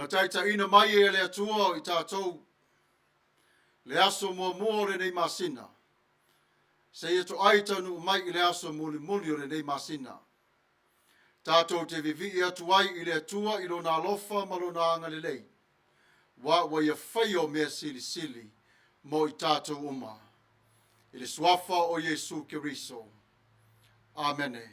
taita ina mai e le atua I tatou le aso mua re nei masina. Se ia to ai tanu mai I le aso muli o re nei masina. Tatou te vivi atu ai I le atua I lona alofa ma lona anga le lei. Wa ia whai o mea sili mo I tatou uma. I le suafa o Yesu Keriso. Amene.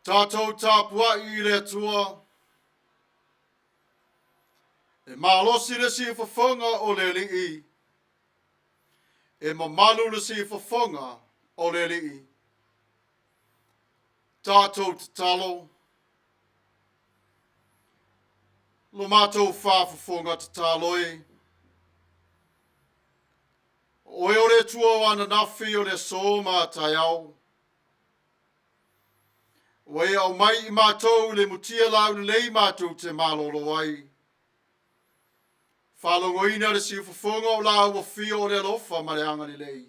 Tatou Tapua'i I le atua. E malosi le si fofonga o le li'i. E mamalu le si fofonga o le li'i. Tatou tatalo. Lo matou whafofonga tataloi. Oe o le tua wana nafi o le soma taiau. Wai au mai I mātou le mutia lau lei mātou te malolo ai. Whalongoina le si ufafonga o lau wa fio o le alofa ma le anga le lei.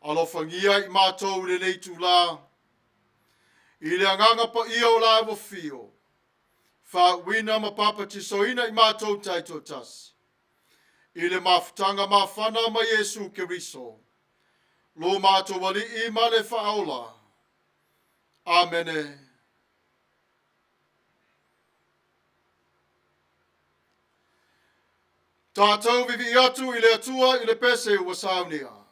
Alofa ngia I mātou le lei tu la. I le anganga pa ia o lau wa fio. Wha wina ma papa tisoina I mātou taito tas. I le mafutanga mafana ma Yesu Keriso. Lo mātou wali I ma le whaola. Amene. Tatou vivi atu I le atua I le pese ua Sauniga.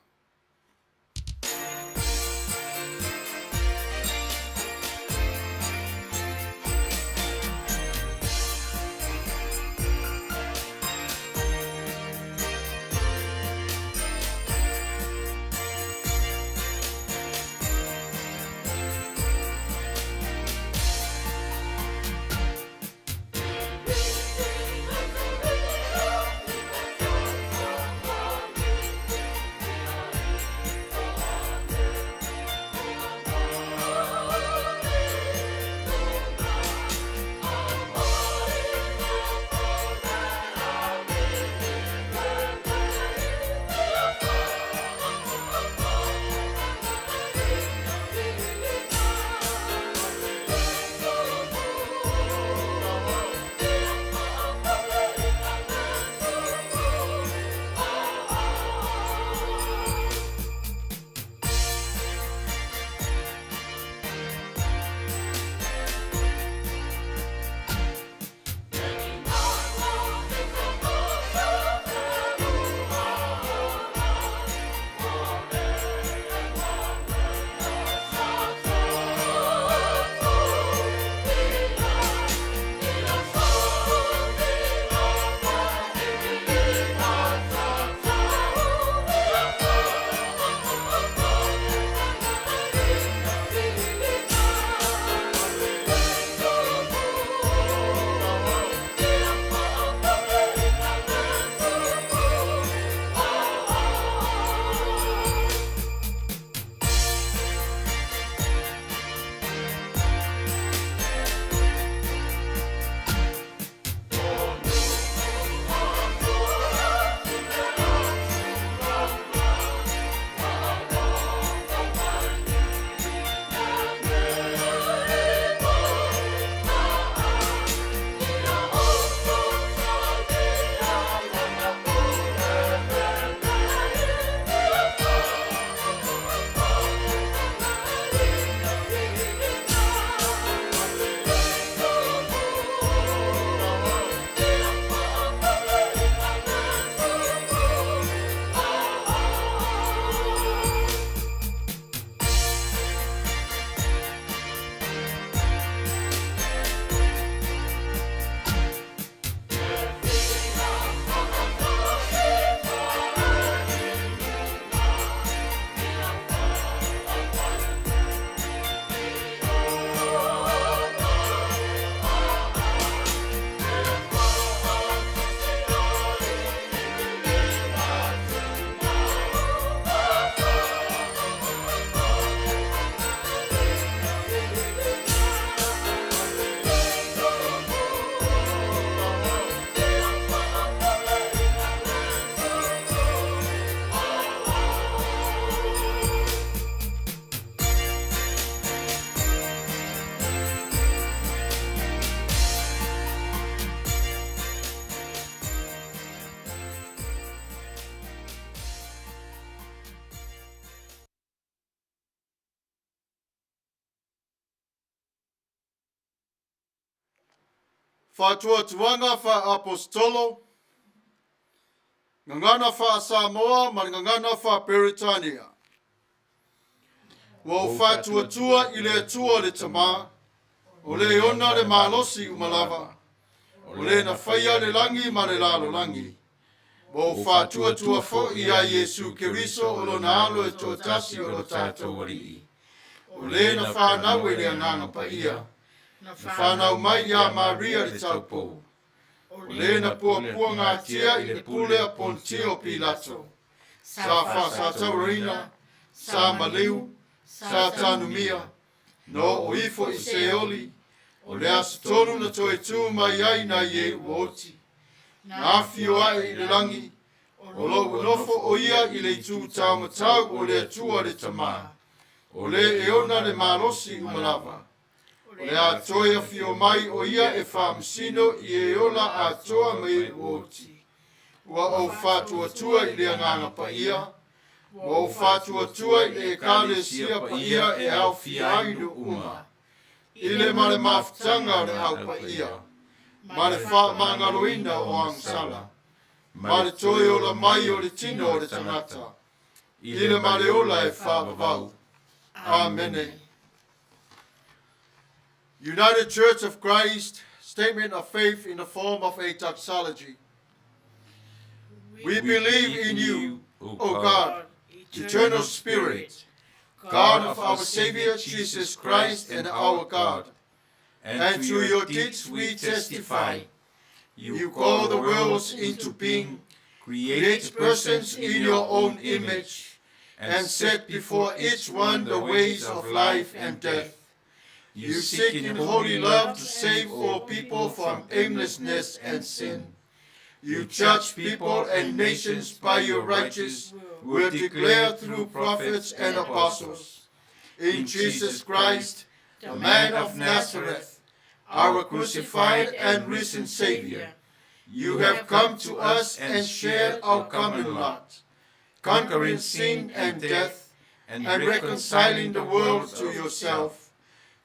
Whātuatuanga wha apostolo, ngangana wha Samoa, ma ngangana wha Peritania. Wa whātuatua I le atua le tama, o le ona le malosi umalava, o le na whaia le langi ma le lalo langi. Wa whātuatua fo I a Yesu Keriso o lo na alo e tōtasi o lo Tatou Alii. O le na whanau e le anganga Paia, na whanau mai ia Maria le taupo. O le na pua ngā tia I le pule a Pontio Pilato. Sa wha taurina, sa maliu, sa tanumia, no o ifo I seoli, o le asitonu na toe tū mai ai na ie uoti. Na awhio ai I le langi, o lo nofo o ia I le tū taumatau o le atua le tamā. O le eona le malosi umalava. O le atoia fio mai o ia e whamsino I eola atoa mai uoti. Ua o whātuatua I le anganga Paia, ua o whātuatua I le ekalesia Paia e au fiainu uma. I le male mafutanga le au Paia, ma le whaamangaloina o angsala, ma le toi o la mai o le tino o le tangata, I le male ola e whaamavau. Amene. United Church of Christ, Statement of Faith in the form of a doxology. We believe in you, O God, eternal Spirit, God of our Savior Jesus Christ and our God. And through your deeds we testify. You call the worlds into being, create persons in your own image, and set before each one the ways of life and death. You seek in holy love to save all people from aimlessness and sin. You judge people and nations by your righteous will declare through prophets and apostles. In Jesus Christ, the man of Nazareth, our crucified and risen Savior, you have come to us and shared our common lot, conquering sin and death, and reconciling the world to yourself.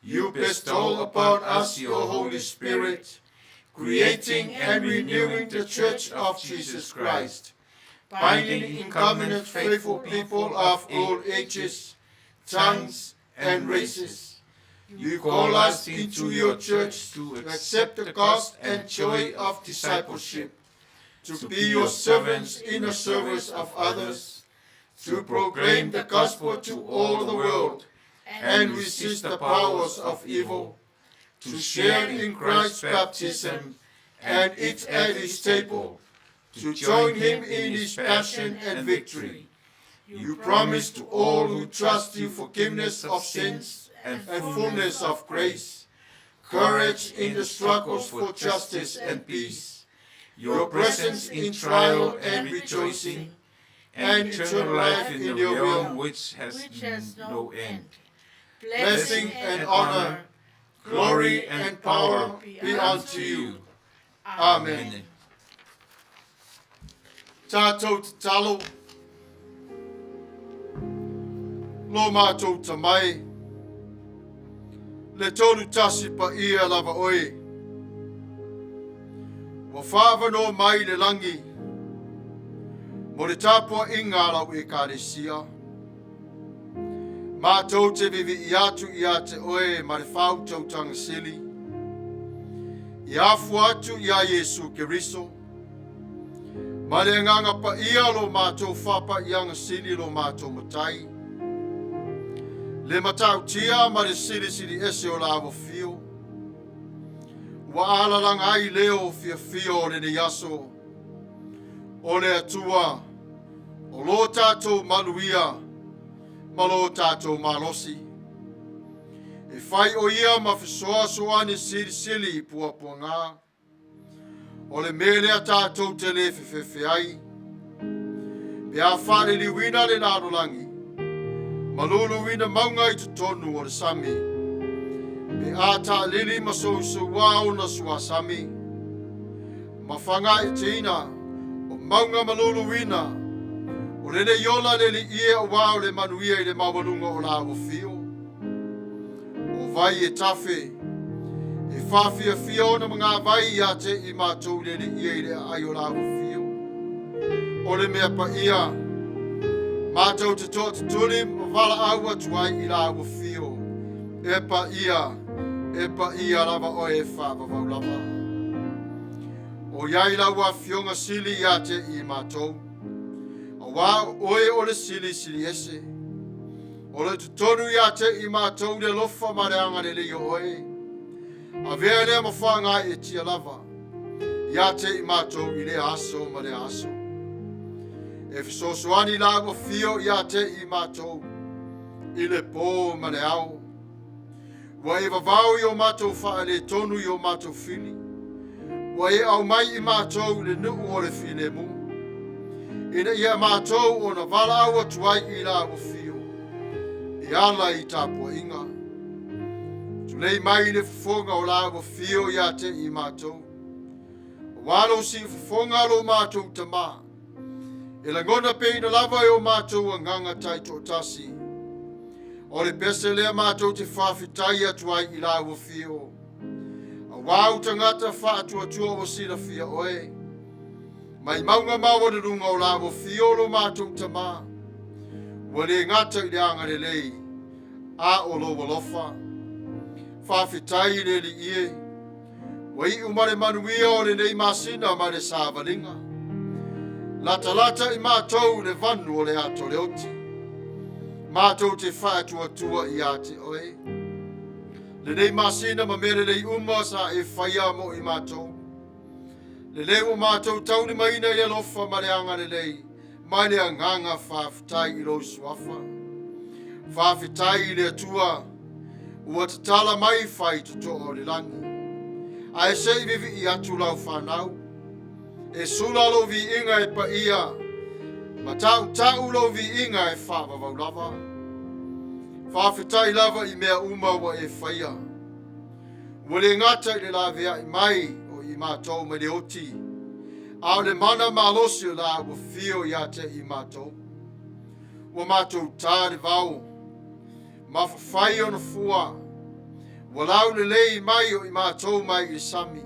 You bestow upon us your Holy Spirit, creating and renewing the Church of Jesus Christ, binding in covenant faithful people of all ages, tongues, and races. You call us into your church to accept the cost and joy of discipleship, to be your servants in the service of others, to proclaim the gospel to all the world, and resist the powers of evil, to share in Christ's baptism and eat at his table, to join him in his passion and victory. You promise to all who trust you forgiveness of sins and fullness of grace, courage in the struggles for justice and peace, your presence in trial and rejoicing, and eternal life in your realm which has no end. Blessing and honor, glory and power be unto you. Amen. Tatou te talo, lo mātou tamai, le tolu tasi paia lava oe, wa whāwano mai le langi, mo le Tapua'i ngā lau e kāresia. Mātou te vivi I atu I a te oe ma le whāutau tanga sili. I afu atu I a Yesu Keriso. Ma le nganga paia lo mātou whapa I anga sili lo mātou matai. Le matau tia ma le sili sili ese o la fio. Wa ala langa ai leo fia fio o le ne yaso. O le atua. O lo tātou manuia. Ma lo tātou malosi. E whai o ia ma whisoa soane sili sili pua pua ngā. O le mele a tātou te le whewhewhe ai. Pe a whare li wina le nārolangi. Ma lulu wina maunga I te tonu o le sami. Pe a tā lili ma sou wao na sua sami. Ma whanga I te ina. O maunga ma lulu wina. O lele yola lele ie o wao le manuia I le mawalunga o la o fio. O vai e tafe. E E whawhia whio na mga vai ia te I mātou le I le ai o lawa whio. O le mea pa ia, mātou te tō te tuli, ma wala aua tuai I lawa whio. E pa ia lava o e whawawau lava. O iai lawa whionga sili ia te I mātou. A wā oe o le sili ese. O le tutonu ia te I mātou le lofa ma le anga le leo oe. A vea lea mawhanga e tia lava. Ia te I mātou I le aso ma le aso. E fisosoani lawa whio ia te I mātou. I le pō ma le ao. Wa e vavau I o mātou wha le tonu I o mātou whini. Wa e au mai I mātou le nuu o le whine mu. Ina ia mātou o na wala aua tuai I lawa whio. I ala I Tapua'i. Tulei mai le fufonga o lawa whio ia te I mātou. Walo si fufonga lo mātou tama. E la ngona pe ina lava o mātou a nganga tai tō tasi. O le pese lea mātou te whawhitai atuai I lawa whio. A wau tangata wha atua o sila fia oe. Mai maunga mawa le runga o lawa whio lo mātou tama. Wale ngata I le anga le lei. A o lo walofa. Whawhitai le li ie. Wai umare Manuia o le nei masina ma le sāwalinga. Lata I mātou le vanu o le ato le oti. Mātou te whātua I ate oe. Le nei masina ma mere lei uma sa e whaia mo I mātou. Le leo mātou tauni maina I alofa ma le anga le lei. Mai le anganga whawhitai I lo suafa. Whawhitai le atua. Ua te tala mai whai tuto o le langi. A e sei vivi I atu lau whanau. E sula lo vi inga e pa ia. Ma tau lo vi inga e whawawau lava. Whawhitai lava I mea uma wa e whaia. Ua le ngata I le lavea I mai o I mātou me le oti. A le mana malosi o la ua whio ia te I mātou. Ua mātou tāre vau. Mawhawhai o na fua. Ua lau le lei mai o I mātou mai I sami.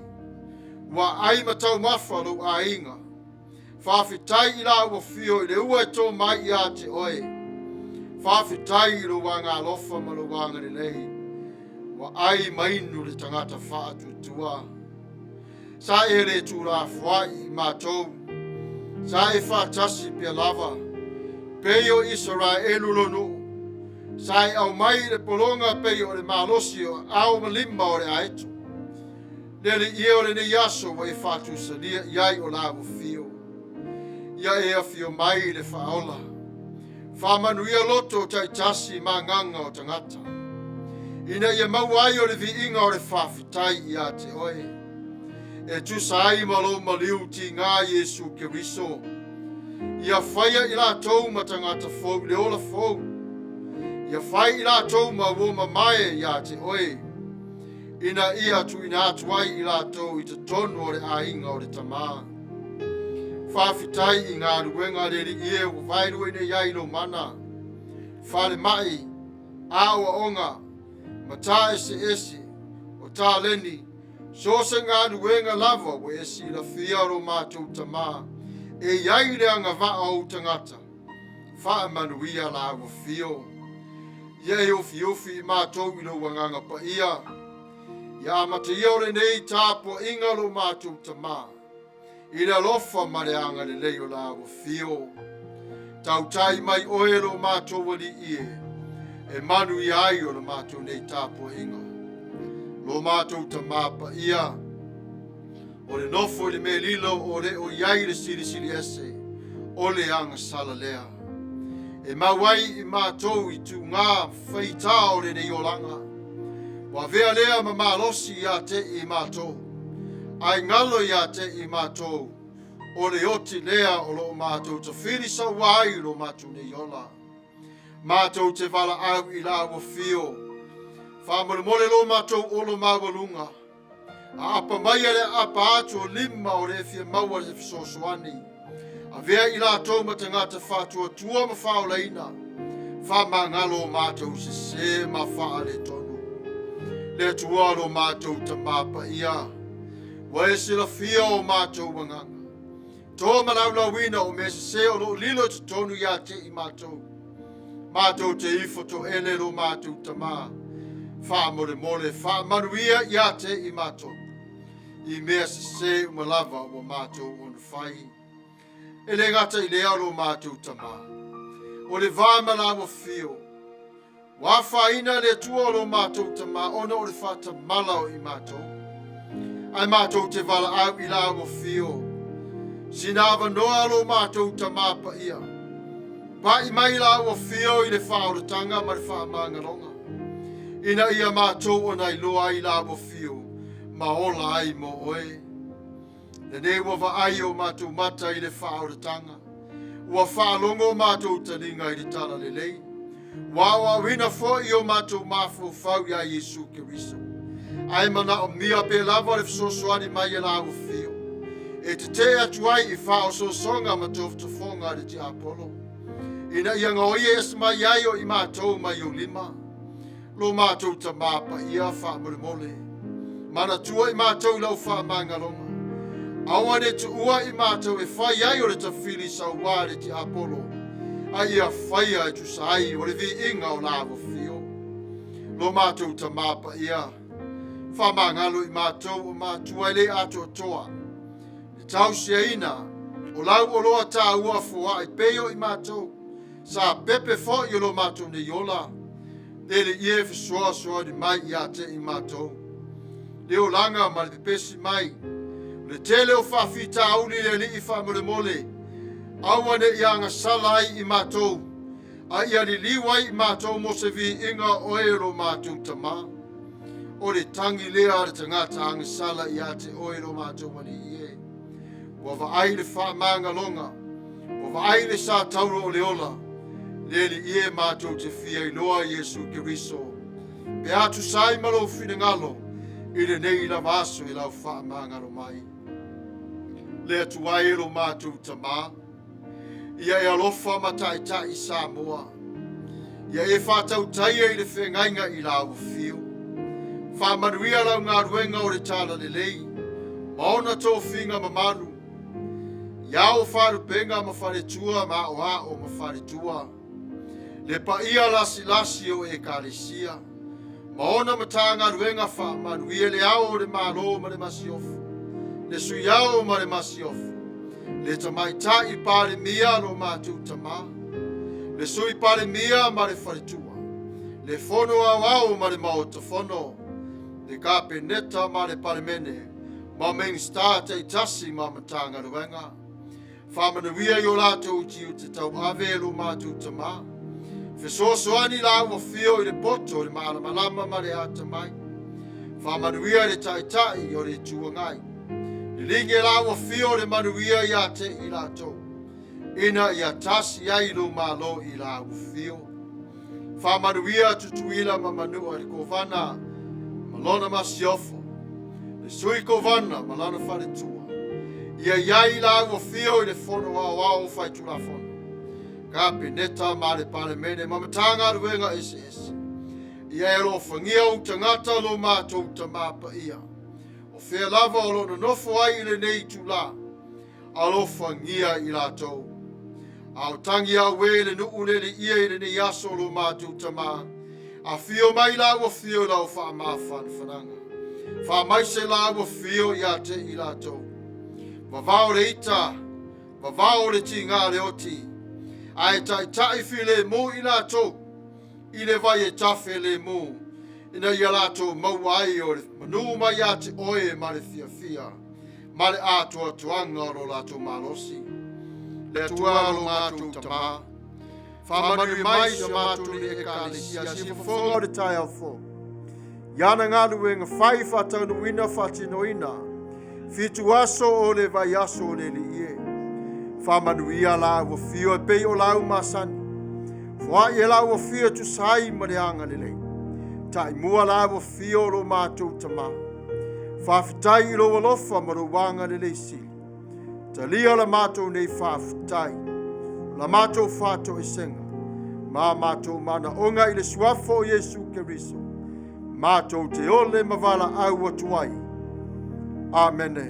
Wa ai matau mafalo a inga. Whawhitai I la ua whio I le ua e tō mai I a te oe. Whawhitai I lo wanga alofa ma lo wanga le lei. Wa ai mainu le tangata whaatutua. Sa e le tūra whai I mātou. Sa e whaatasi pia lava. Peio Israelu lono. Sa e au mai le polonga peio le malosi o au malimba o le aetu. Nele ia o le ne yaso wa e whātu salia iai o lawa whio. Ia e a whio mai le whaola. Manuia Lotu tai tasi ma nganga o Tagata. Ina ia mau ai o le vi inga o le whawhitai I a te oe. E TUSI malo maliu ti ngā Yesu Keriso. Ia whaia I la tau ma Tagata fau le ola fau. Ia whai I la tau ma woma Maia I a te oe. Ina ia tu ina atuai I la tau I te tonu o le ainga o le tamā. Whawhitai I ngā ruenga le li ie o whairu ine iai lo mana. Whale mai, awa onga, mata ese, o tā leni, so se ngā ruenga lava o esi la whia ro mātou tamā. E iai le anga vaa o Tagata. Wha Manuia la wa whio. Ia e ofi I mātou I lo wanganga Paia. Ia mata ia ore nei Tapua'i lo mātou tamā. I le alofa ma le anga le leo la wa whio. Tau tai mai oe lo mātou wali ie. E Manuia ai o lo mātou nei Tapua'i. Lo mātou tamā Paia. O le nofo I le me lilo o le o iai le sili ese. O le anga sala lea. E mawai I mātou I tu ngā FAITAU le nei olanga. Wa vea lea ma malosi ia te I mātou. Ai ngalo ia te I mātou. O le oti lea o lo mātou ta whiri sa wai lo mātou nei ola. Mātou te wala au I la wa whio. Whamare mole lo mātou o lo mawalunga. A apa mai le apa atu o lima o le fia maua le fisosoani. A vea I la tau ma tangata whatua tua ma whaolaina. Whamangalo mātou se ma wha le tonu. Le tua lo mātou tamapa ia. Wa e sila fia o mātou wanganga. Tō manau wina o me se o lo lilo te tonu ia te I mātou. Mātou te ifo to ele lo mātou tamā. Wha mole, wha manuia ia te I mātou. I mea se umalava o mātou o whai. E le ngata I lea lo mātou tamā. O le vāmana o fio. Wa whaina le tua lo mātou tamā. Ona o le whata malau I mātou. Ai mātou te wala au I la o fio. Sinawa noa lo mātou tamā pa ia. Pa I mai la o fio I le whaoratanga ma le whamangaronga. Ina ia mātou o nei loa I la o fio. Ma ola ai mo oe. Le ne wa ai o mātou mata I le whaoratanga. Ua whaalongo mātou talinga I le tala le lei. Wa wina fo I o mātou mafo fau ia Yesu Keriso. Ai mana o mia pe lava le fsosoani mai la o fio. E te te atuai I whao so songa ma tof te fonga le te Apollo. Ina ia ngaoie es mai ai o I mātou mai o lima. Lo mātou ta māpa ia wha mole. Manatua I mātou lau wha mangaronga. Awane tu ua I mātou e whai ai o le ta whili sa wā le te Apollo. Ai ia whai ai tu sai o le vi inga o lavo fio. Lo mātou ta māpa ia. Wha mangalo I mātou o mātua le ato toa. Tau ina, o lau o loa tā ua fua I peo I mātou, sa pepe fo I lo mātou ne yola, le ie fisua di mai I ate I mātou. Le o langa ma le pesi mai, le tele o whawhita auli le li I whamole, awane I anga salai I mātou, a ia li liwai I mātou mo se vi inga o e lo mātou tamā. O le tangi lea le tangata anga sala I ate o e lo mātou mani ie. Wa vai le wha mangalonga, wa vai le sa tauro o le ola, le li ie mātou te fia I loa Yesu Keriso. Pe atu sai malo fine ngalo, I le nei la vaso I lau wha mangalo mai. Le atu ai lo mātou tamā, ia e alofa matai Samoa. Ia e whātau taia I le whengainga I lau fio. Wha manuia lau ngā ruenga o le tala le lei, maona tō whinga mamanu, Ia o wharu penga ma whare tua ma o ma whare tua. Le paia lasi o e kāresia. Ma ona matanga ruenga wha manuia le ao le malo ma le masiofu. Le sui ao ma le masiofu. Le tamai tai pare mia lo mātou tamā. Le sui pare mia ma le whare tua. Le fono au ma le maota fono. Le kape neta ma le pare mene. Ma main star te tasi ma matanga ruenga. Whamanuia I o lātou tiu te tau ave lo mātou tamā. Whesosoani la ua whio I le poto le malamalama ma le ata mai. Whamanuia le taitai o le tuangai. Le linge la ua whio le manuia I ate I lātou. Ina I atasi ai lo malo I la ua whio. Whamanuia tutuila ma manua le kovana malona masiofo. Le sui kovana malana whare tua. Ia iai la ua whio I le fono au whaitu la fono. Ka peneta ma le pale mene mamatanga ruenga ese. Ia e lo whangia o tangata lo mātou tamā pa ia. O whea lava o lo nofo ai I le nei tu la. A lo whangia I lātou. Au tangi au we le nuu le ia I le nei aso lo mātou tamā. A whio mai la ua whio la o wha mawhan whananga. Wha mai se la ua whio I ate I lātou. Vavao le ita, vavao le tinga le oti. Ai tai file mo I lātou. I le vai e tafe le mo. Ina ia lātou mauai o le manu mai ate oe ma le fia. Ma le atua tuanga o lātou malosi. Le atua lo mātou tamā. Whamanu mai sa mātou le e kālesia. Si whafonga o le tai au fo. Iana ngālu e ngā whai whatau ina whatinoina. Fitu aso o le vai aso o le li ie. Whamanuia la ua whio e pei o lau masani. Wha e la ua whio tu sai ma le anga le lei. Tai mua la ua whio lo mātou tamā. Whawhitai I lo alofa ma lo wanga le lei sili. Ta lia la mātou nei whawhitai. La mātou whātou e senga. Ma mātou mana onga I le suafo o Yesu Keriso. Mātou te ole mavala au atuai. Amene.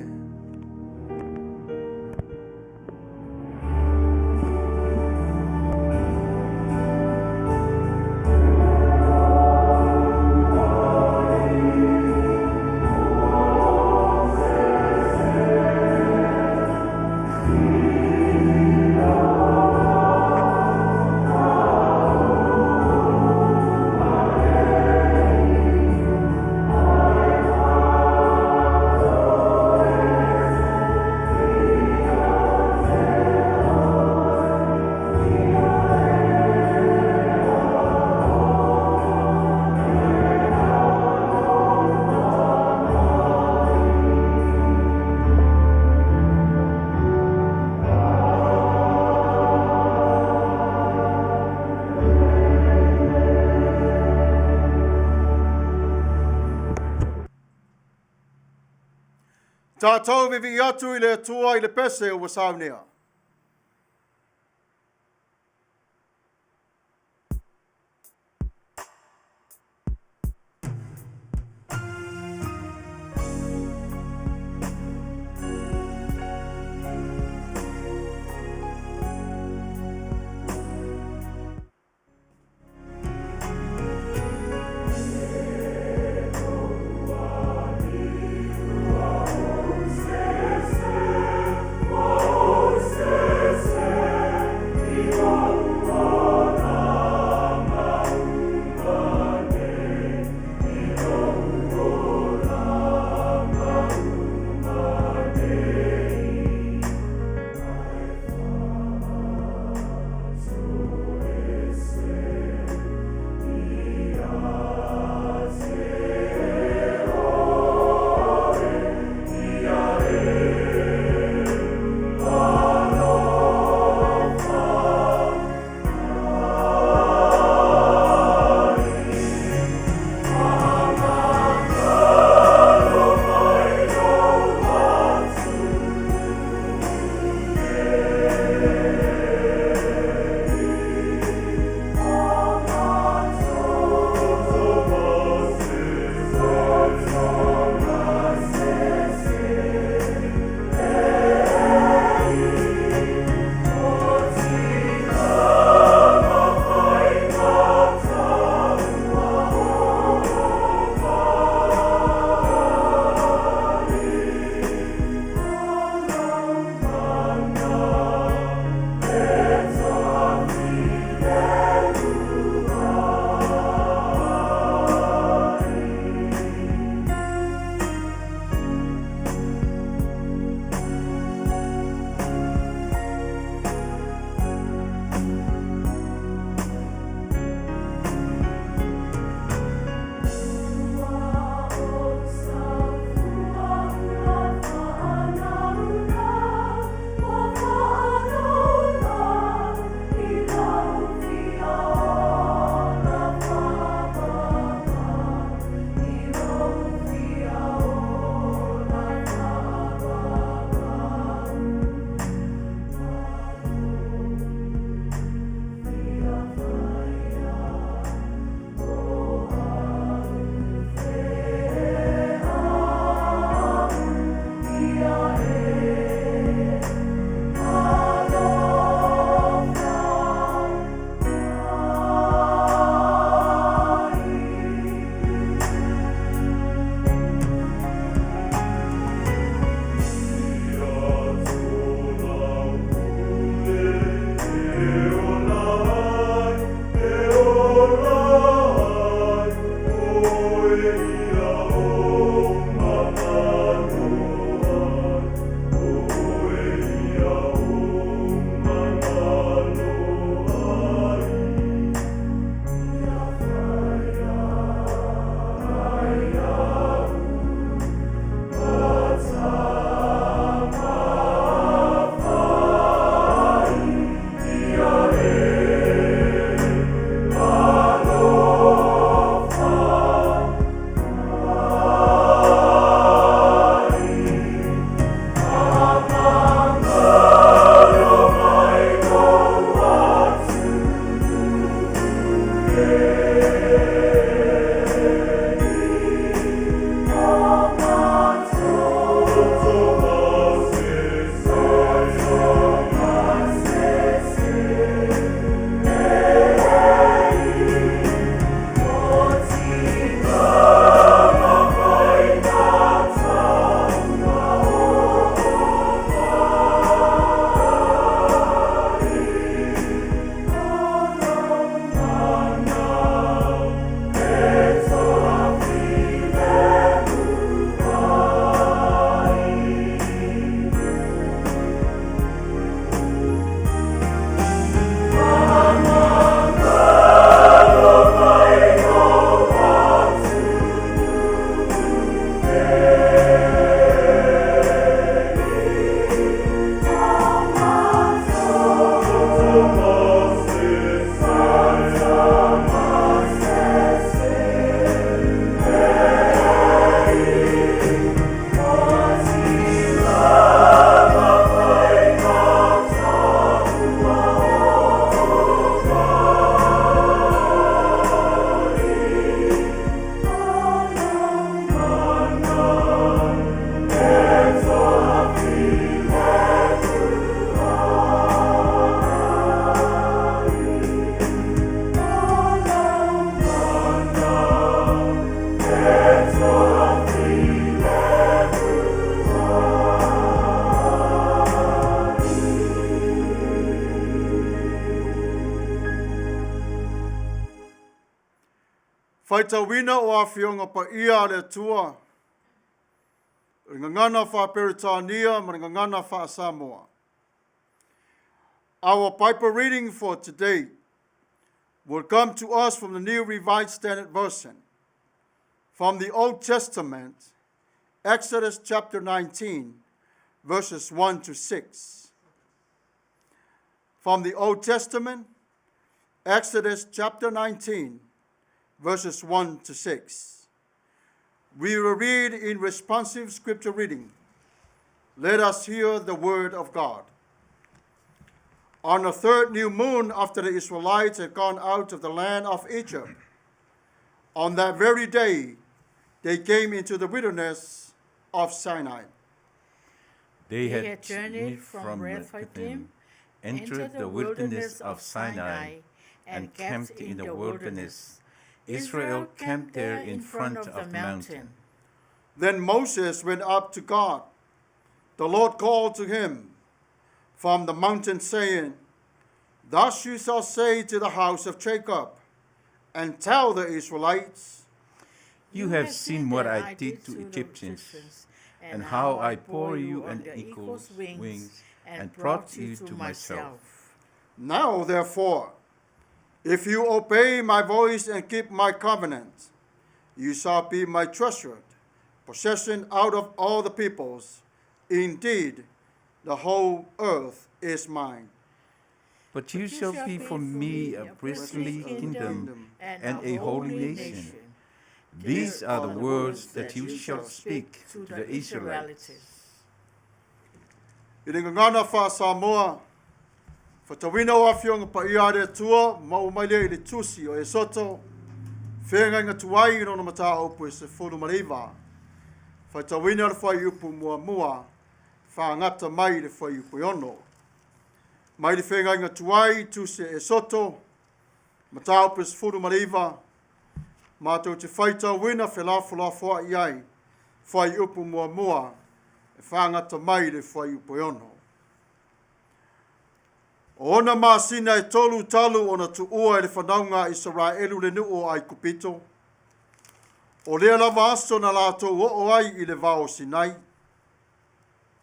Tatou vivi atu I le atua I le pese o Sauniga. Oh Faitauina o awhionga Paia le Atua. Ngangana Whaperitania, Ngangana Wha Samoa. Our Bible reading for today will come to us from the New Revised Standard Version. From the Old Testament, Exodus chapter 19, verses 1 to 6. From the Old Testament, Exodus chapter 19, verses 1 to 6. We will read in responsive scripture reading. Let us hear the word of God. On the third new moon after the Israelites had gone out of the land of Egypt, on that very day they came into the wilderness of Sinai. They had journeyed from Rephidim, entered the wilderness of Sinai, and camped in the wilderness. Israel camped there in front of the mountain. Then Moses went up to God. The Lord called to him from the mountain, saying, Thus you shall say to the house of Jacob, and tell the Israelites, You have seen what I did to Egyptians, and how I bore you on eagle's wings, and brought you to myself. Now therefore, if you obey my voice and keep my covenant, you shall be my treasured possession out of all the peoples. Indeed, the whole earth is mine. But you shall be for me a priestly kingdom and a holy nation. These are the words that you shall speak to the Israelites. Ngangana Wha Samoa, Whatawina o awhionga Paia le Atua, Omaia le TUSI o Esoto, Whenga Tuai no MANATU-AUTU e se whuru mariva, Whatawina le whai upu mua, whangata mai le whai upu ono. Mai le whenga Tuai, TUSI Esoto, MANATU-AUTU e se whuru mariva, mātou te FAITAU wina whelawhula iai, whai upu mua, e whangata mai le whai upu ono. O ona māsina e tolu talu o na tuua e le whanaunga Israelu le nuu ai kupito. O lea lava aso na lātou o ai i le vao Sinai.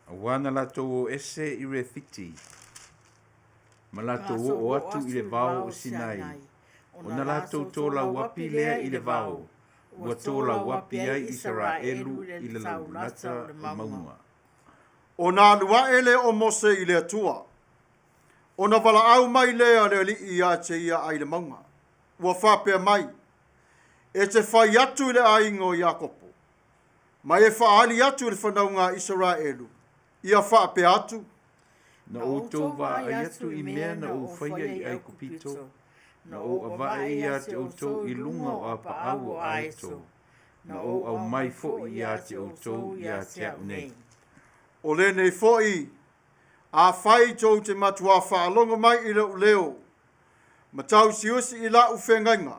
Awana latou o ese i Refiti. Ma latou o atu i le vao o Sinai. O na latou tōla wapi lea i le vao. Ua tōla wapi ai Israelu i le laulata o maunga. O nā lua ele o Mose i le Atua. O na wala au mai lea le li ia te ia ai le maunga. Ua whapea mai. E te whai atu le aingo i Akopo. Mai e whaali atu le whanaunga Israelu. Ia whapea atu. Na o tō wa ai atu i mea na o whaia i ai kupito. Na o awae i a te o tō i lunga o a paau o aeto. Na o au mai fo i a te o tō i a te au nei. O le nei fo'i, a whai tau te matua whaalonga mai i leo leo. Matau siusi i la uwhengainga.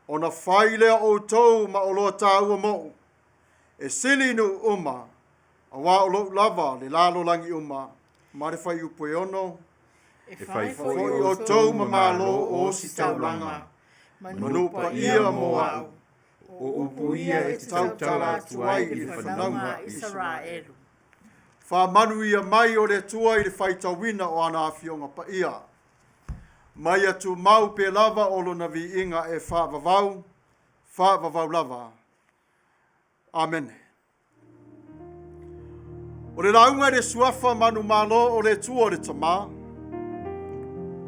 O na whai lea o tau ma o loa tāua mo. E sili nu uma, a wā o lo lava le lalo langi uma, ma re whai upu e ono. E whai fo Foi o tau ma malo o si taulanga. Manupa ia mo au. O upu ia e te tautala tuai i le whanaunga Israelu. Fa Manuia mai o le tua i le faitauina o ana awhionga Paia. Mai atu mau pe lava o lo na vi inga e whaavavau lava. Amene. O le launga le suafa manu malo o le tua o le tama.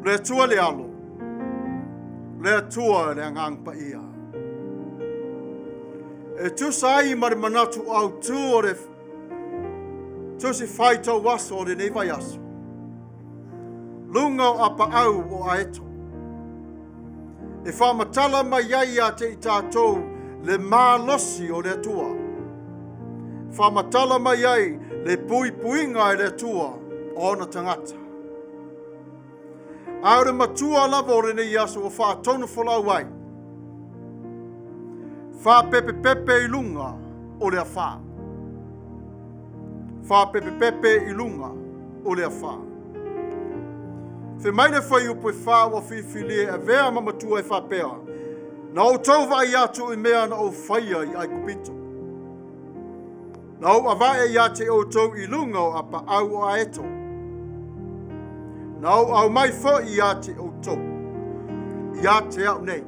Le tua le alo. Le tua le angang Paia. E tusai mare MANATU-AUTU o le TUSI FAITAU waso o le nei vai aso. Lunga o apa'au o aeto. E whamatala mai ai a te i tātou le mālosi o le atua. Whamatala mai ai le puipuinga e le atua o na tangata. Aure matua lava o le nei aso o whaatonu wholau ai. Wha pepe i lunga o le awha. Wha pepe i lunga o le awha. Fe mai le whai upo e wha wa whiwhili e vea mamatua e wha pea. Na o tau vai atu I mea na o whaia I ai kupito. Na o avae ia te o tau I lunga o apa au o aeto. Na o au mai fo ia te o tau. Ia te au nei.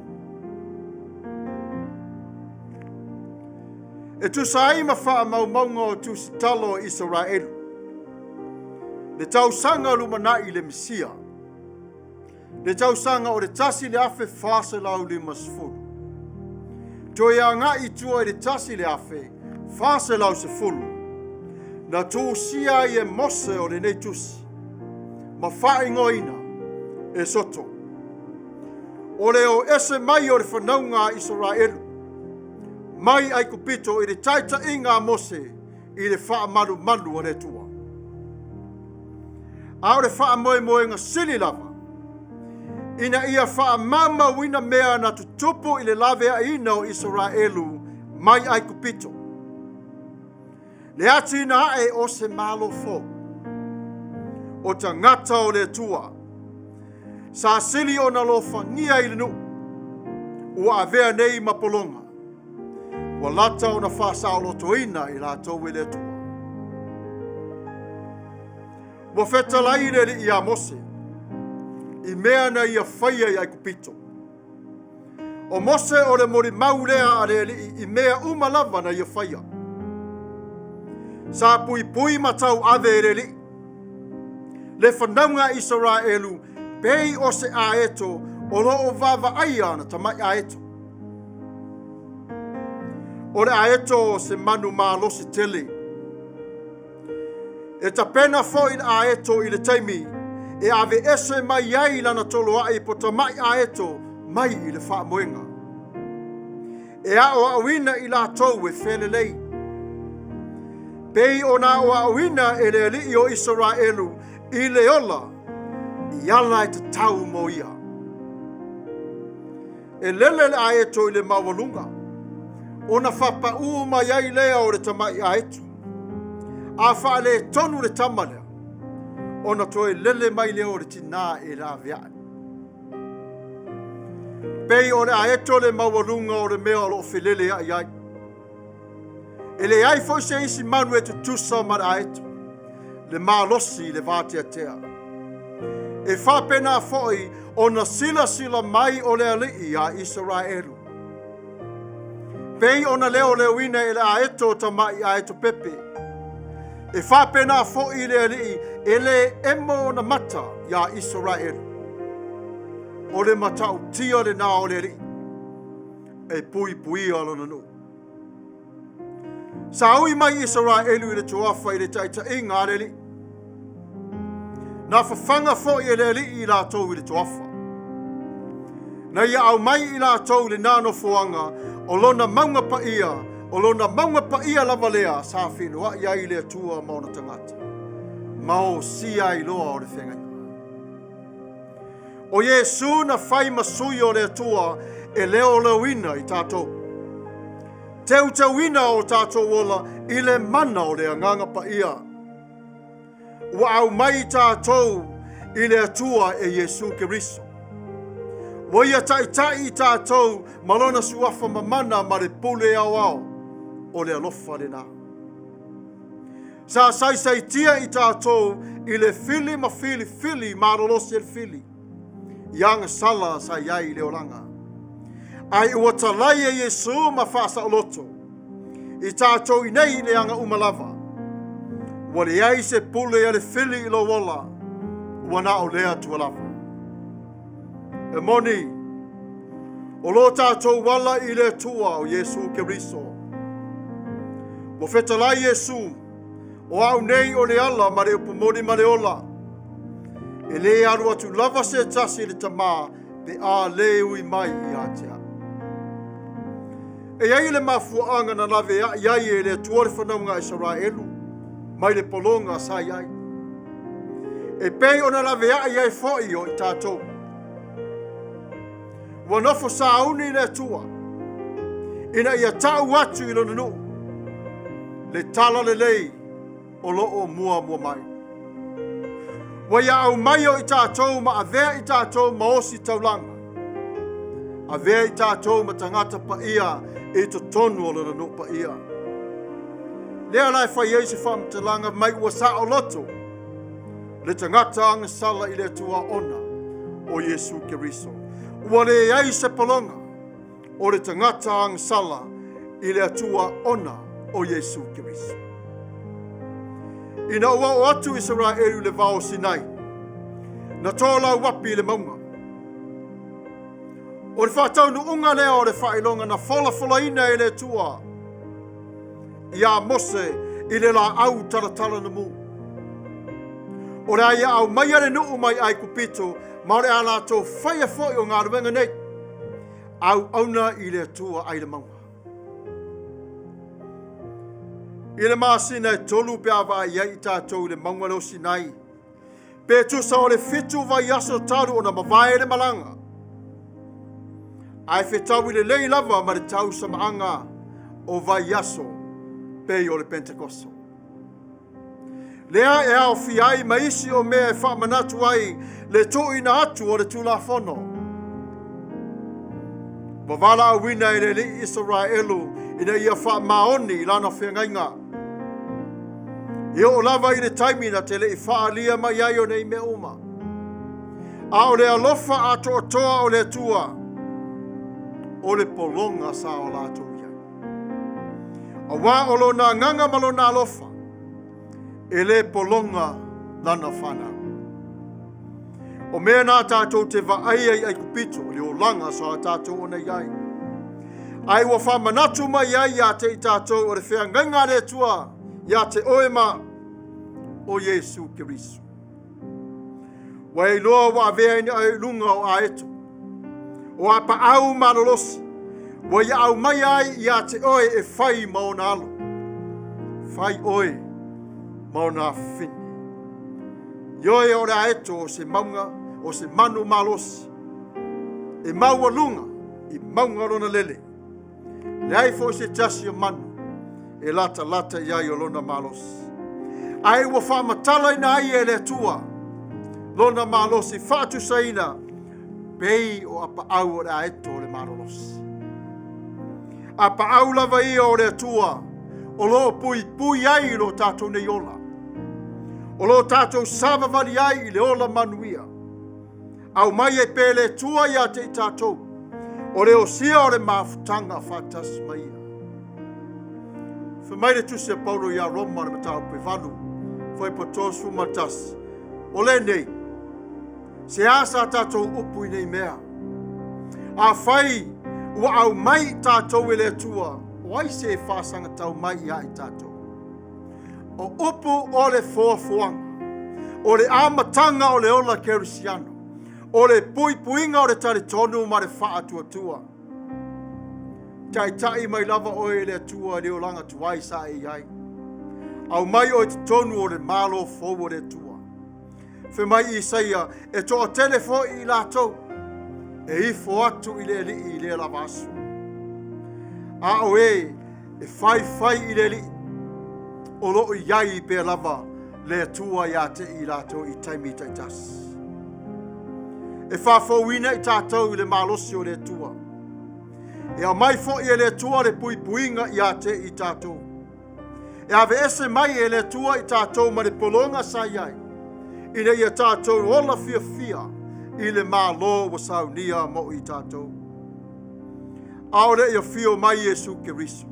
E tu sai ma wha mau maunga o TUSI talo o Israelu. Le tau sanga lumanai le Mesia. Le tau sanga o le tasi le afe Faaselau le masfulu. To ia nga I tua I le tasi le afe Faaselau se fulu. Na tu sia I e mose o le nei TUSI. Ma wha ingoina Esoto. O le o ese mai o le whanaunga Israelu. Mai ai kupito I le taita inga mose I le wha maru manu o le tua. A o le wha moe moe nga sili lava. Ina ia wha mama wina mea na tutupu I le lave a ina o Israelu mai ai kupito. Le ati ina ae o se malo fo. O ta ngata o le tua. Sa sili o na lofa nia I le nu. Ua avea nei mapolonga. Wa lata o na Faasao Lotu ina I la tau I le tua. Wa fetalai le ia mose. I mea na ia whaia I ai kupito. O mose o le mori maulea a le I mea umalava na ia whaia. Sa pui pui matau ave le le whanaunga Israelu pei o se aeto o loo vava aia na tamai aeto. O le aeto se manu malo se tele. E ta pena fo I aeto I le taimi e ave ese mai ai lana tolo ai po tamai aeto mai I le wha moenga. E a o awina I la tau e whelelei. Pei o na o awina e le li o Israelu I le ola I ala e te tau mo ia. E lele le aeto I le mawalunga. O na whapa mai ai lea o le tamai aeto. A wha le tonu le tamalea. O na toe lele mai lea o le tina e la veai. Pei o le aeto le mawalunga o le mea o lo whilele ai ai. E le ai fo se isi manu e tu tusa ma le aeto. Le malosi le vātia tea. E whapena foi o na sila mai o le alii a Israelu. Pei o na leo wina e le aeto tamai aeto pepe. E whapena foi le alii e le emo na mata ya Israelu. O le matau tia le nā o le alii. E pui alo nu. Sa ui mai Israelu I le tuafa I le taita inga le alii. Na whawhanga foi e le alii I la tau I le tuafa. Na ia au mai I la tau le nano fuanga o lona maunga paia, o lona maunga paia lava lea sa whenua I ai le tua mauna tangata. Mao si ai loa o le whengai. O Yesu na whai masui o le tua e leo lewina I tātou. Teu wina o tātou ola I le mana o le anganga paia. Wa au mai tātou I le tua e Yesu Keriso. Waia tai I tātou malona suafa mamana ma le pule au o le alofa le nā. Sa sai tia I tātou I le fili ma fili marolosi el fili. Ianga sala sa iai le olanga. Ai ua talai e Yesu ma Faasao Lotu. I tātou I nei le anga umalava. Wa le ai se pule e le fili I lo wola. Ua na o lea tualava. E moni, o lo tātou wala I le tua o Yesu Keriso. Mo whetalai Yesu, o au nei o le ala ma le upumoni ma le ola. E le aru atu lava se tasi le tamā, pe a le ui mai I atea. E ai le mafuanga na lave iai e le tuare whanaunga Israelu, mai le polonga sa iai. E pei o na lave iai foi o I tātou. Wa nofo sauni le tua. Ina ia tau atu I lona nu. Le tala le lei o loo mua mai. Wa ia au mai o I tātou ma avea I tātou ma osi taulanga. A vea I tātou ma tangata Paia e to tonu o lana no Paia. Lea lai whai eise whamtalanga mai ua Sauniga Lotu. Le tangata anga sala I le tua ona o Yesu Keriso. Ua le eise palonga o le tangata anga sala I le tua ona o Yesu Keriso. Ina ua o atu Israelu le vao Sinai. Na tōla wapi le maunga. O le whātau nu unga lea o le whailonga na whola ina I le tua. Ia mose I le la au taratala na mu. O le aia au Maia le nuu mai ai kupito, ma o le ala tō whaia fwoi o ngā ruenga nei. Au auna I le tua ai le maunga. I le māsina e tolu pe awa ia I tātou le maunga leo Sinai. Pe tusa o le fitu vai aso taru o na mawai le malanga. Ai whetau I le lei lava ma le tau sa maanga o vai aso pe o le Pentekosto. Lea e ao fiai maisi o mea e wha manatu-ai le tō ina atu o le tula whono. Wawala a wina I le li Israelu ina ia wha maoni I lana whengainga. Ia o lava I le taimina te le I wha alia mai ai o nei me uma. A o le alofa a to toa o le tua. O le polonga sa o lato ia. A wā o lo na nganga malo na alofa. E le polonga lana whana. O mea nā tātou te vaai ai kupito, le o langa so a tātou o nei ai. Ai wa wha manatu mai ai ia te I tātou o le whea nganga le tua, ia te oema o Yesu Keriso. Wa e loa wa avea ina ai lunga o a eto. O a pa au malolosi, wa ia au mai ai ia te oe e whai maona alo. Whai oe. Mauna fini. Ioe o rea eto o se maunga, o se manu malosi. E maua lunga, I maunga rona lele. Leai fo se tasi o manu, e lata iai o lona malosi. Ai ua whamatala ina ai e le tua, lona malosi whatu saina, pei o apa au o rea eto o le malosi. Apa au lava ia o le tua, o lo pui ai lo tātou nei ola. O lo tātou sava vali ai I le ola Manuia. Au mai e pele tua ia te I tātou. O le osia o le mafutanga whatas Maia. Whamai le tusi a Paulo ia Roma na matau pe valu. Whai patos fumatas. O le nei. Se asa tātou upu I nei mea. A whai ua au mai tātou e le tua. O ai se whasanga tau mai ia I tātou. O upu o le fuafuanga, o le amatanga o le ola kerisiano, o le puinga o le taritonu ma le whaatuatua. Tai mai lava o e le atua le olanga tuai sa e iai. Au mai o te tonu o le malo fau o le atua. Whemai Isaia e toa telefo I latou, e ifo atu I le li I le lavasu. A o e whai I le li. O lo iai pe lava le atua ia te I lato I taimi taitas. E whawhauina I tātou I le malosi o le atua. E a mai fo I le atua le puinga ia te I tātou. E ave ese mai e le atua I tātou ma le polonga sa iai. Ina ia tātou ola fia I le malo wa saunia mo I tātou. Aore ia fio mai Yesu Keriso.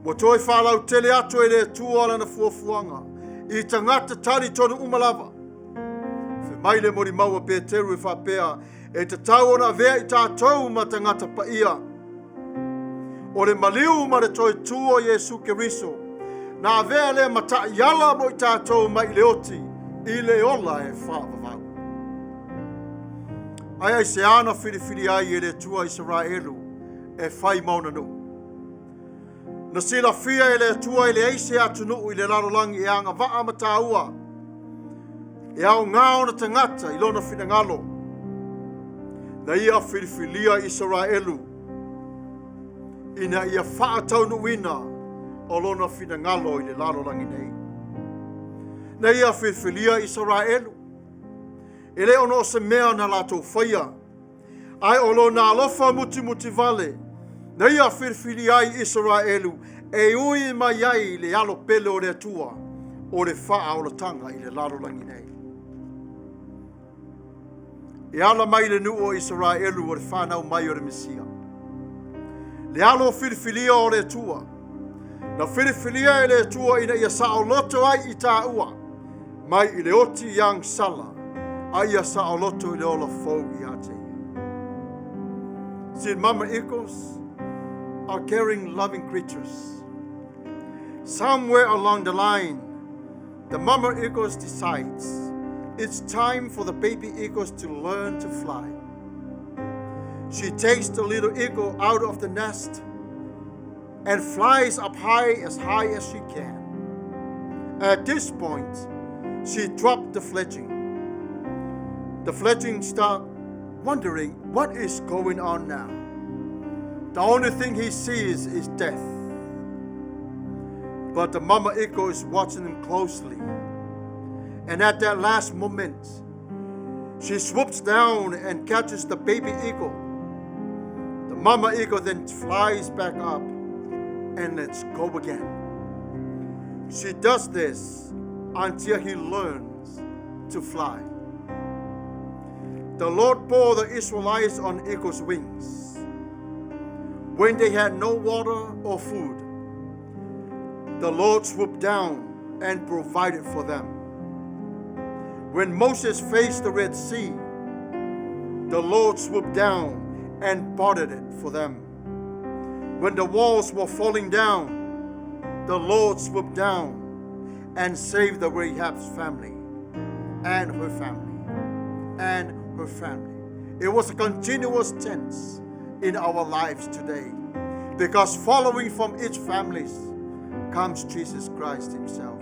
Mo toi whalau tele atu e le tua ala na fuafuanga. I tangata tari tonu umalava. Whe mai le mori maua pe teru e whapea. E te tau ona vea I tātou ma tangata Paia. O le maliu ma le toi tua Yesu Keriso. Na vea le mata iala mo I tātou ma I le oti. I le ola e whaavavau. Ai se ana whiriwhiri ai e le tua Israelu. E whai mauna no. Na sila fia e le tua I le eise atu nuu I le larolangi e anga waa mataua. E au ngao na tangata I lona whingalo. Na ia whiriwhiria Israelu. Ina ia whaatau nuina o lona whingalo I le larolangi nei. Na ia whiriwhiria Israelu. E le ono se mea na lato whaia. Ai olo na alofa muti vale. Na ia whirwhiri ai Israelu. E ui mai ai le alo pele o le atua. O le wha o le tanga i le larolangi nei. E ala mai le nu o Israelu o le whanau mai o le Mesia. Le alo whirwhiria o le atua. Na whirwhiria e le atua ina ia Saoloto ai i tā ua. Mai i le oti yang sala. Ai ia Saoloto i le ola fau i ate. See, mama eagles are caring, loving creatures. Somewhere along the line, the mama eagles decides it's time for the baby eagles to learn to fly. She takes the little eagle out of the nest and flies up high as she can. At this point, she dropped the fledgling. The fledgling start wondering what is going on now. The only thing he sees is death. But the mama eagle is watching him closely. And at that last moment, she swoops down and catches the baby eagle. The mama eagle then flies back up and lets go again. She does this until he learns to fly. The Lord bore the Israelites on eagle's wings. When they had no water or food, the Lord swooped down and provided for them. When Moses faced the Red Sea, the Lord swooped down and parted it for them. When the walls were falling down, the Lord swooped down and saved the Rahab's family and her family and her family. It was a continuous tense in our lives today, because following from each family comes Jesus Christ himself.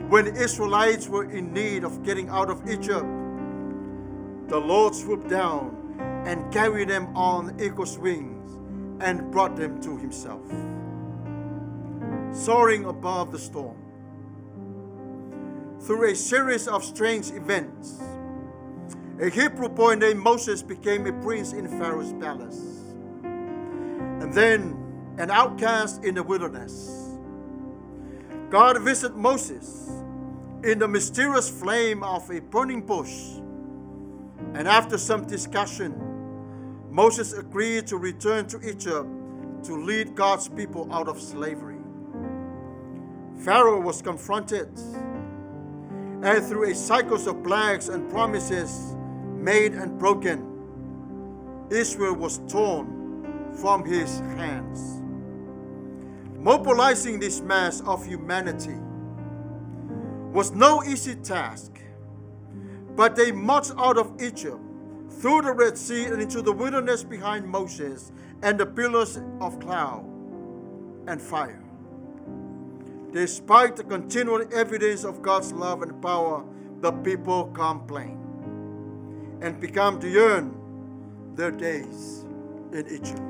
When the Israelites were in need of getting out of Egypt, the Lord swooped down and carried them on eagle's wings and brought them to himself. Soaring above the storm. Through a series of strange events, a Hebrew boy named Moses became a prince in Pharaoh's palace, and then an outcast in the wilderness. God visited Moses in the mysterious flame of a burning bush, and after some discussion, Moses agreed to return to Egypt to lead God's people out of slavery. Pharaoh was confronted, and through a cycle of plagues and promises made and broken, Israel was torn from his hands. Mobilizing this mass of humanity was no easy task, but they marched out of Egypt through the Red Sea and into the wilderness behind Moses and the pillars of cloud and fire. Despite the continual evidence of God's love and power, the people complained and began to yearn their days in Egypt.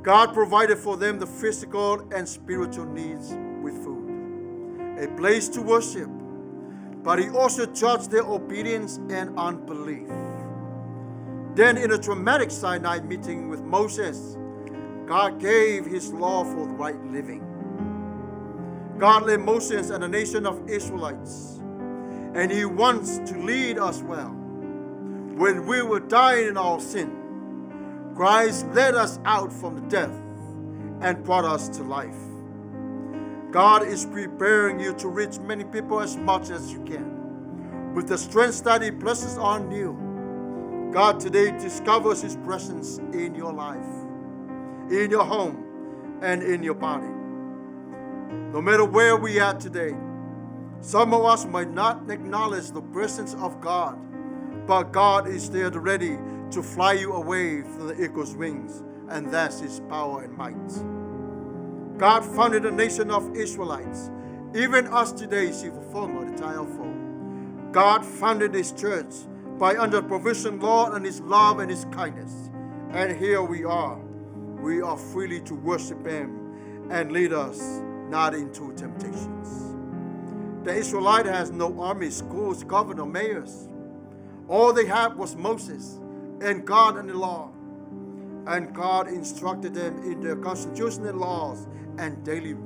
God provided for them the physical and spiritual needs with food, a place to worship, but he also judged their obedience and unbelief. Then in a dramatic Sinai meeting with Moses, God gave his law for right living. God led Moses and the nation of Israelites, and he wants to lead us well. When we were dying in our sin, Christ led us out from death and brought us to life. God is preparing you to reach many people as much as you can. With the strength that he blesses on you, God today discovers his presence in your life, in your home, and in your body. No matter where we are today, some of us might not acknowledge the presence of God, but God is there ready to fly you away from the eagle's wings, and that's his power and might. God founded the nation of Israelites. Even us today, Ifoga, the Tatou. God founded his church by under provision law and his love and his kindness. And here we are. We are freely to worship him and lead us not into temptations. The Israelite has no army, schools, governor, mayors. All they had was Moses and God and the law. And God instructed them in their constitutional laws and daily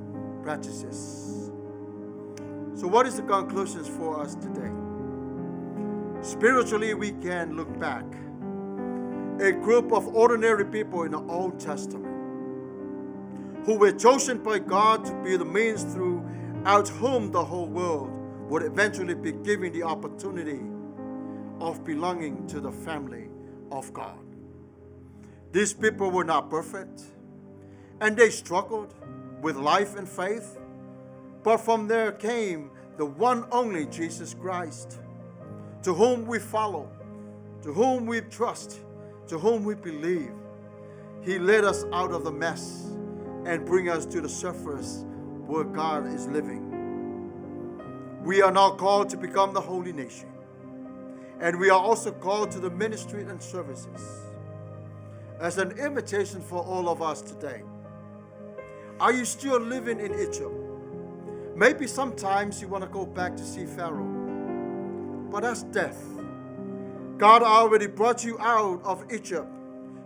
practices. So what is the conclusions for us today? Spiritually, we can look back. A group of ordinary people in the Old Testament who were chosen by God to be the means throughout whom the whole world would eventually be given the opportunity of belonging to the family of God. These people were not perfect, and they struggled with life and faith, but from there came the one only Jesus Christ, to whom we follow, to whom we trust, to whom we believe. He led us out of the mess and bring us to the surface where God is living. We are now called to become the holy nation, and we are also called to the ministry and services. As an invitation for all of us today, are you still living in Egypt? Maybe sometimes you want to go back to see Pharaoh, but that's death. God already brought you out of Egypt,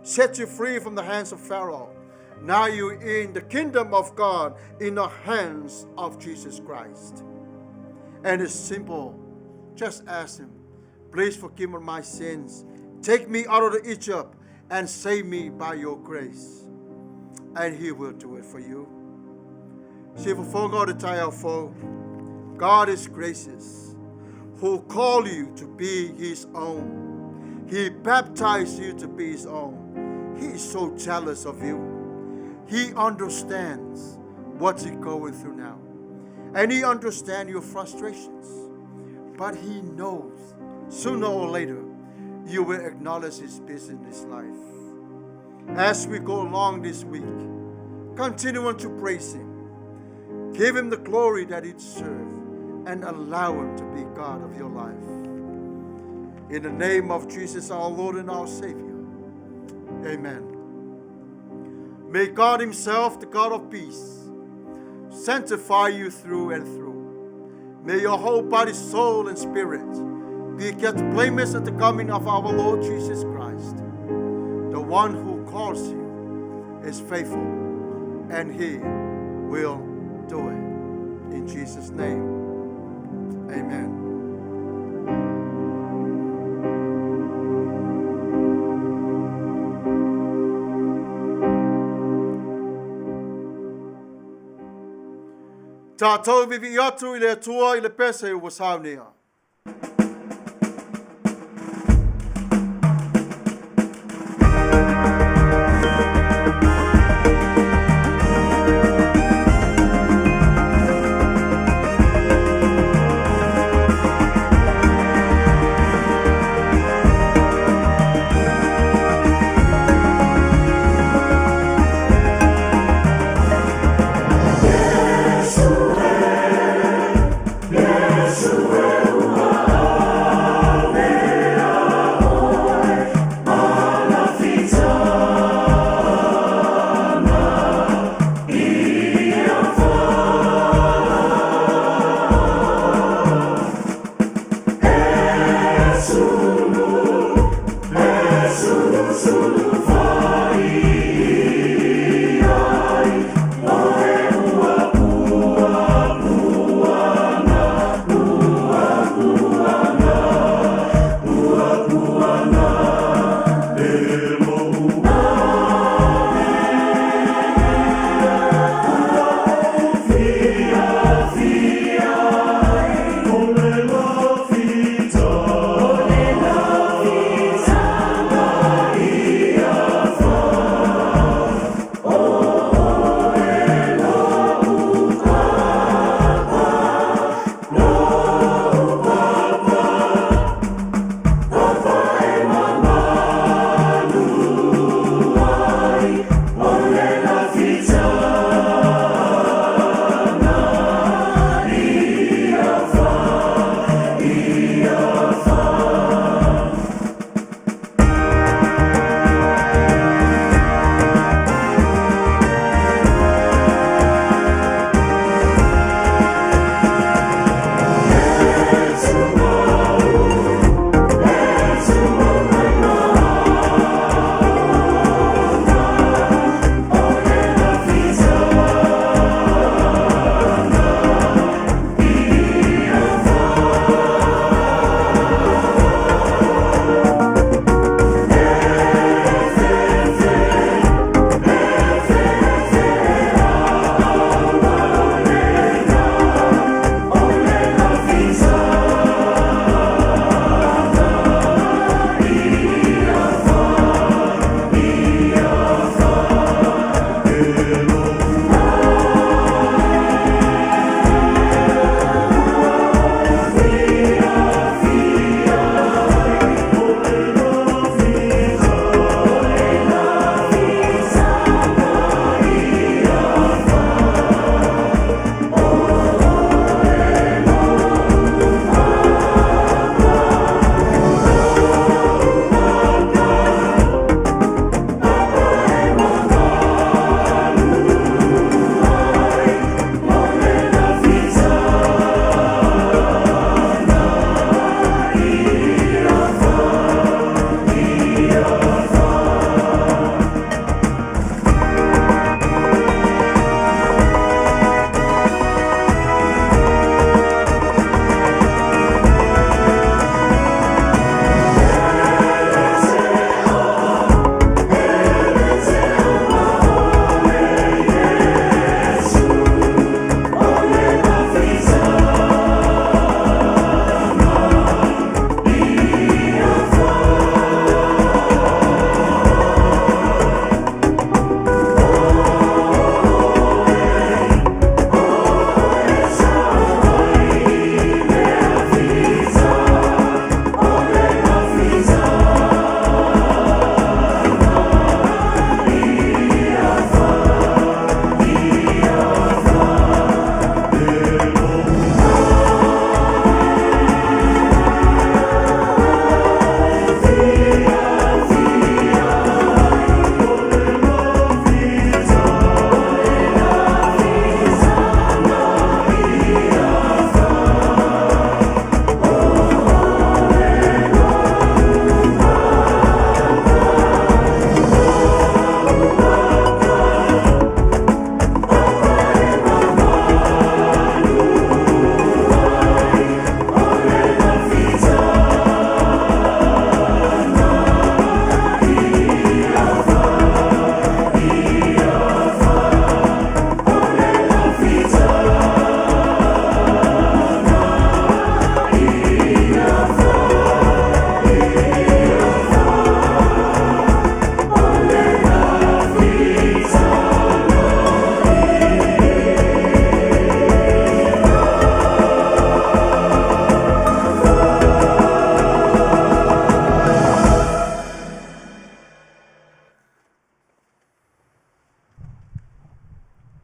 set you free from the hands of Pharaoh. Now you're in the kingdom of God, in the hands of Jesus Christ. And it's simple. Just ask Him, please forgive me my sins. Take me out of the Egypt and save me by your grace. And He will do it for you. See, for God is gracious, who called you to be His own. He baptized you to be His own. He is so jealous of you. He understands what you're going through now. And He understands your frustrations. But He knows sooner or later you will acknowledge His peace in this life. As we go along this week, continue to praise Him. Give Him the glory that He deserves, and allow Him to be God of your life. In the name of Jesus, our Lord and our Savior. Amen. May God Himself, the God of peace, sanctify you through and through. May your whole body, soul, and spirit be kept blameless at the coming of our Lord Jesus Christ. The one who calls you is faithful, and He will do it. In Jesus' name, amen. Tatou vivi atu I le atua I le pese ua Sauniga.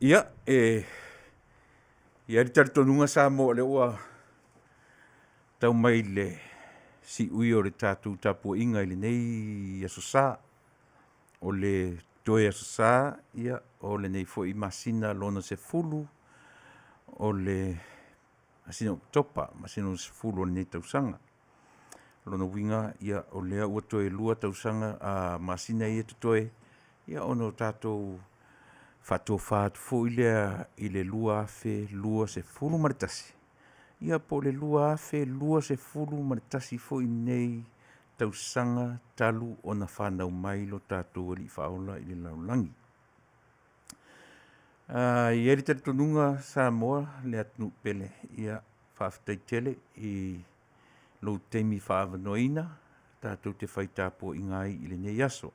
Ia, ia ritari tonunga sa mo le ua tau mai le si ui o le tātou Tapua'i i le nei asosa o le toe asosa ia o le nei fo'i masina lona se fulu o le masina o topa masina o se fulu o le nei tausanga lona winga ia o lea ua toe lua tausanga a masina ia tutoe ia ono tātou fato fat fo i le lua afe lua se fulu maritasi. Ia po le lua afe lua se fulu maritasi fo i nei tausanga talu o na whanau mai lo tātou li whaola i le laulangi. I eri tari tonunga Samoa le atnu pele ia whaafitai tele i lo teimi whaavanoina tātou te FAITAU i ngai i le nei aso.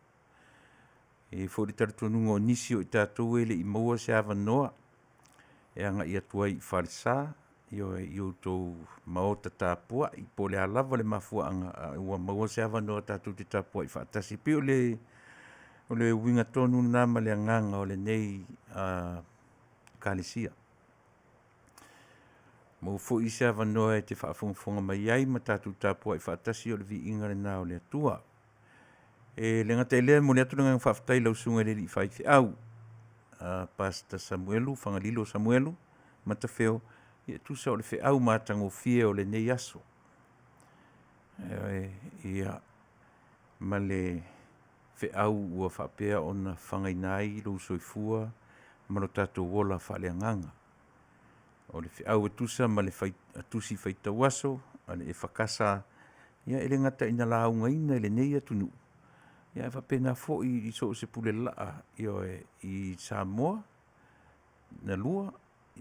E fori tari tonunga o nisi o i tātou ele i maua se avanoa e anga i Atua i wharisa i o tau maota Tapua'i i pole alava le mafua anga ua maua se avanoa tātou te Tapua'i i whaatasi pi o le winga tonu nama le anganga o le nei kalisia. Mau fo i se avanoa e te whaafonga mai ai ma tātou Tapua'i i whaatasi o le vi inga le nao le Atua. E le ngata ele mo le atu nga whaafitai lau sunga le li FAITAU. Pasta Samuelu, Fagalilo Samuelu, Matafeo, ia tusa o le wheau mātango fie o le nei aso. Ia ma le wheau ua whapea o na whangainai lau soifua ma lo tātou wola whaleanganga. O le wheau e tusa ma le TUSI FAITAU aso, ale e whakasa, ia ele ngata ina launga ina ele nei atunu. Ia e whapena fo i so se pule laa i Samoa, na lua,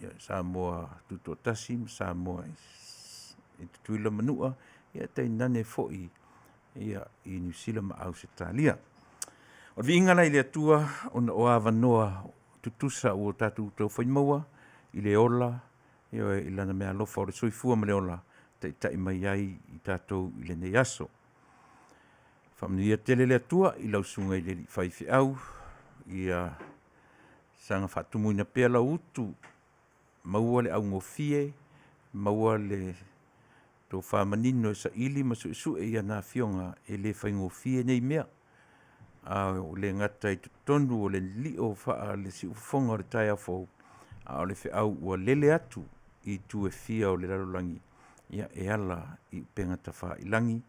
ia Samoa tutotasi, Samoa i tutuila manua, ia tai nane fo i New Zealand ma Australia. O vi ingala i le Atua o avanoa tutusa o tatu tau whaimaua, i le ola, i lana mea lofa o le soifua ma le ola, tai mai ai i tātou i le nei aso. Manuia tele le Atua i lausunga i le FAITAU ia sanga whatumu ina pea lau utu maua le au ngofie maua le tō whamanino e sa ili masu isu e ia nā fionga e le whai ngofie nei mea o le ngata i tutonu o le li o wha le si ufonga o le tai afo o le whiau ua lele atu i tu e fia o le rarolangi ia e ala i pengata wha ilangi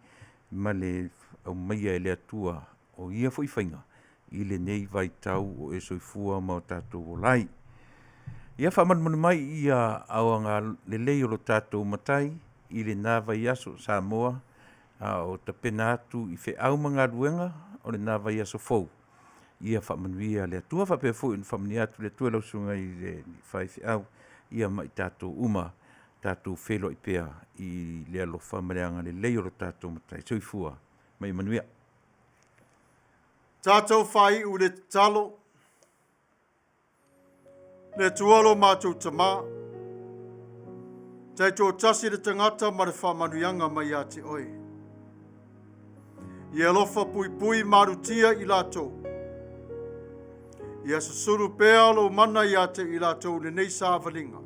ma le au Maia e le Atua o ia fo i whainga i le nei FAITAU o e soifua ma o tātou o lai. Ia whamanmanu mai ia awanga le lei o lo tātou matai i le nā vai aso Samoa o ta pena atu i wheau mga ruenga o le nā vai aso fau. Ia whamanuia le Atua whapea fo i whamani atu le Atua lausunga i le FAITAU ia mai tātou uma tātou whelo i pea i le alofa mareanga le lei o lo tātou matai soifua. Mai Manuia. Tātou whai u le talo, le tualo mātou tamā, tai tō tasi le tangata ma le whamanuianga mai a te oi. I alofa pui pui marutia i lātou. I asasuru pēa lo mana i a te i lātou le nei sāwalinga.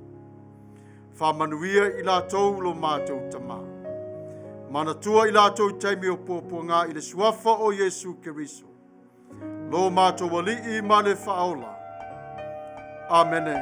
Whamanuia i lātou lo mātou tamā. Manatua i lātou taimi o pōpua i le suafa o Yesu Keriso. Lo mātou wali i ma le whaola. Amene.